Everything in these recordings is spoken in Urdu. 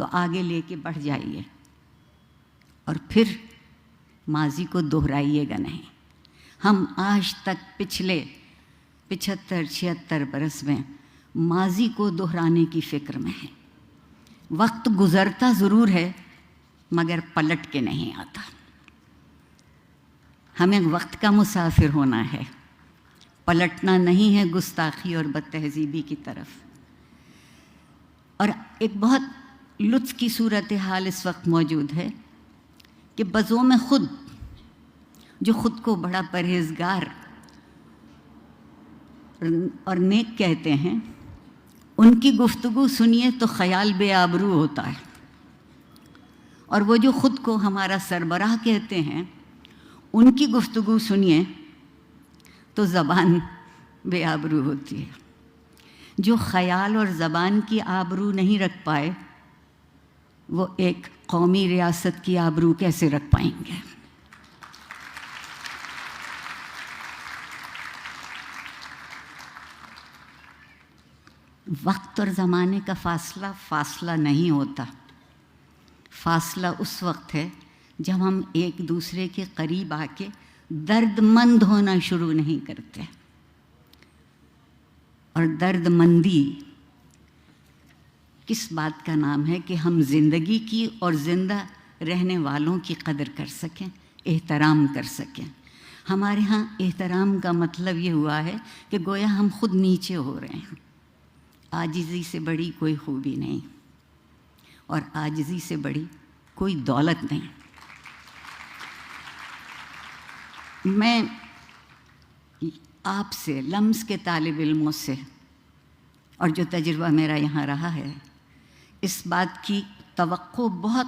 تو آگے لے کے بڑھ جائیے، اور پھر ماضی کو دہرائیے گا نہیں۔ ہم آج تک پچھلے 75-76 برس میں ماضی کو دہرانے کی فکر میں ہیں۔ وقت گزرتا ضرور ہے مگر پلٹ کے نہیں آتا۔ ہمیں وقت کا مسافر ہونا ہے، پلٹنا نہیں ہے گستاخی اور بد تہذیبی کی طرف۔ اور ایک بہت لطف کی صورتحال اس وقت موجود ہے کہ بزوم خود جو خود کو بڑا پرہیزگار اور نیک کہتے ہیں، ان کی گفتگو سنیے تو خیال بے آبرو ہوتا ہے، اور وہ جو خود کو ہمارا سربراہ کہتے ہیں، ان کی گفتگو سنیے تو زبان بے آبرو ہوتی ہے۔ جو خیال اور زبان کی آبرو نہیں رکھ پائے، وہ ایک قومی ریاست کی آبرو کیسے رکھ پائیں گے؟ وقت اور زمانے کا فاصلہ نہیں ہوتا۔ فاصلہ اس وقت ہے جب ہم ایک دوسرے کے قریب آ کے درد مند ہونا شروع نہیں کرتے، اور درد مندی کس بات کا نام ہے کہ ہم زندگی کی اور زندہ رہنے والوں کی قدر کر سکیں، احترام کر سکیں۔ ہمارے ہاں احترام کا مطلب یہ ہوا ہے کہ گویا ہم خود نیچے ہو رہے ہیں۔ عاجزی سے بڑی کوئی خوبی نہیں، اور عاجزی سے بڑی کوئی دولت نہیں۔ میں آپ سے، لمس کے طالب علموں سے، اور جو تجربہ میرا یہاں رہا ہے، اس بات کی توقع بہت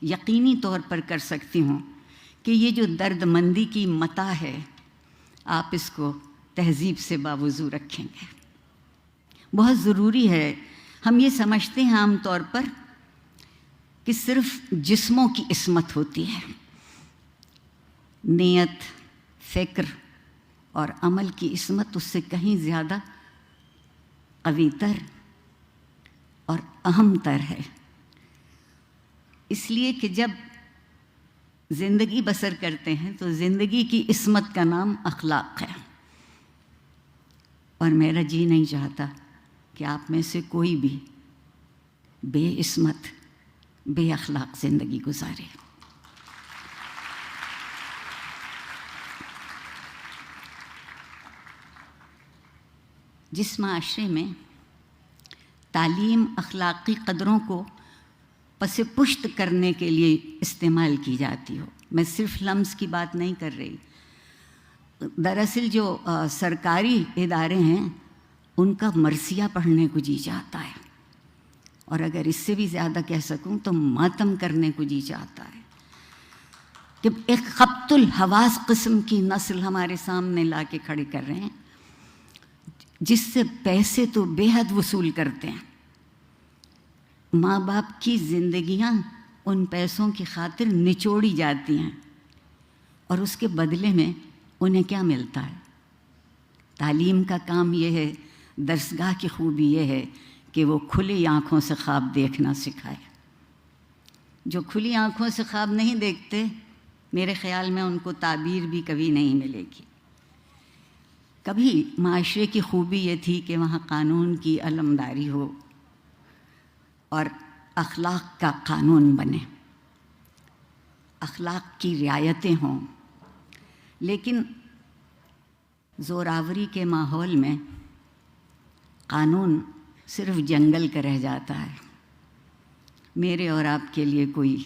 یقینی طور پر کر سکتی ہوں کہ یہ جو درد مندی کی متاع ہے، آپ اس کو تہذیب سے باوضو رکھیں گے۔ بہت ضروری ہے۔ ہم یہ سمجھتے ہیں عام طور پر کہ صرف جسموں کی عصمت ہوتی ہے، نیت، فکر اور عمل کی عصمت اس سے کہیں زیادہ قوی تر اور اہم تر ہے۔ اس لیے کہ جب زندگی بسر کرتے ہیں تو زندگی کی عصمت کا نام اخلاق ہے، اور میرا جی نہیں چاہتا کہ آپ میں سے کوئی بھی بے عصمت، بے اخلاق زندگی گزارے۔ جس معاشرے میں تعلیم اخلاقی قدروں کو پس پشت کرنے کے لیے استعمال کی جاتی ہو، میں صرف لمس کی بات نہیں کر رہی، دراصل جو سرکاری ادارے ہیں ان کا مرثیہ پڑھنے کو جی چاہتا ہے، اور اگر اس سے بھی زیادہ کہہ سکوں تو ماتم کرنے کو جی چاہتا ہے کہ ایک خبط الحواس قسم کی نسل ہمارے سامنے لا کے کھڑی کر رہے ہیں، جس سے پیسے تو بے حد وصول کرتے ہیں۔ ماں باپ کی زندگیاں ان پیسوں کی خاطر نچوڑی جاتی ہیں، اور اس کے بدلے میں انہیں کیا ملتا ہے؟ تعلیم کا کام یہ ہے، درسگاہ کی خوبی یہ ہے کہ وہ کھلی آنکھوں سے خواب دیکھنا سکھائے۔ جو کھلی آنکھوں سے خواب نہیں دیکھتے، میرے خیال میں ان کو تعبیر بھی کبھی نہیں ملے گی۔ کبھی معاشرے کی خوبی یہ تھی کہ وہاں قانون کی علمداری ہو اور اخلاق کا قانون بنے، اخلاق کی رعایتیں ہوں، لیکن زوراوری کے ماحول میں قانون صرف جنگل کا رہ جاتا ہے۔ میرے اور آپ کے لیے کوئی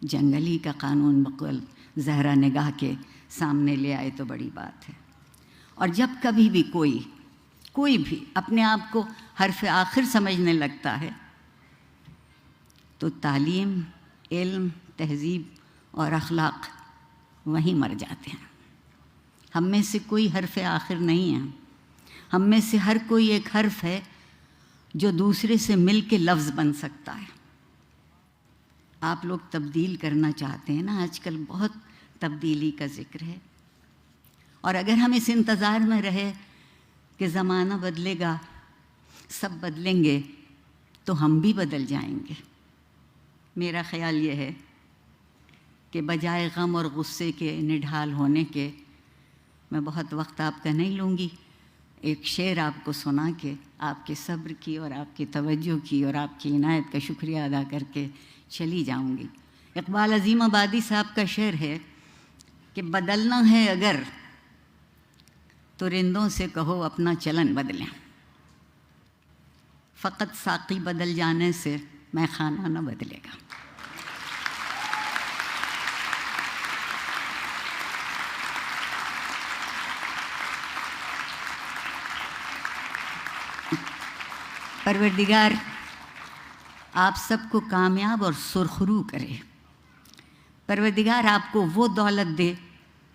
جنگلی کا قانون بقول زہرا نگاہ کے سامنے لے آئے تو بڑی بات ہے۔ اور جب کبھی بھی کوئی بھی اپنے آپ کو حرف آخر سمجھنے لگتا ہے تو تعلیم، علم، تہذیب اور اخلاق وہیں مر جاتے ہیں۔ ہم میں سے کوئی حرف آخر نہیں ہے، ہم میں سے ہر کوئی ایک حرف ہے جو دوسرے سے مل کے لفظ بن سکتا ہے۔ آپ لوگ تبدیل کرنا چاہتے ہیں نا، آج کل بہت تبدیلی کا ذکر ہے، اور اگر ہم اس انتظار میں رہے کہ زمانہ بدلے گا، سب بدلیں گے، تو ہم بھی بدل جائیں گے۔ میرا خیال یہ ہے کہ بجائے غم اور غصے کے نڈھال ہونے کے میں بہت وقت آپ کا نہیں لوں گی، ایک شعر آپ کو سنا کے آپ کے صبر کی اور آپ کی توجہ کی اور آپ کی عنایت کا شکریہ ادا کر کے چلی جاؤں گی۔ اقبال عظیم آبادی صاحب کا شعر ہے کہ بدلنا ہے اگر تو رندوں سے کہو اپنا چلن بدلیں، فقط ساقی بدل جانے سے میں خانہ نہ بدلے گا۔ پروردگار آپ سب کو کامیاب اور سرخرو کرے، پروردگار آپ کو وہ دولت دے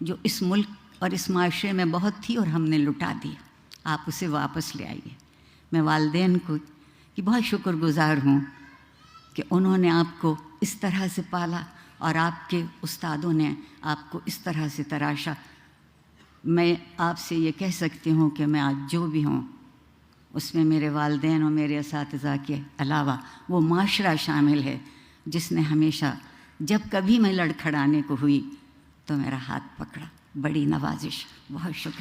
جو اس ملک اور اس معاشرے میں بہت تھی اور ہم نے لٹا دی، آپ اسے واپس لے آئیے۔ میں والدین کی بہت شکر گزار ہوں کہ انہوں نے آپ کو اس طرح سے پالا اور آپ کے استادوں نے آپ کو اس طرح سے تراشا۔ میں آپ سے یہ کہہ سکتی ہوں کہ میں آج جو بھی ہوں اس میں میرے والدین اور میرے اساتذہ کے علاوہ وہ معاشرہ شامل ہے جس نے ہمیشہ جب کبھی میں لڑکھڑانے کو ہوئی تو میرا ہاتھ پکڑا۔ بڑی نوازش، بہت شکریہ۔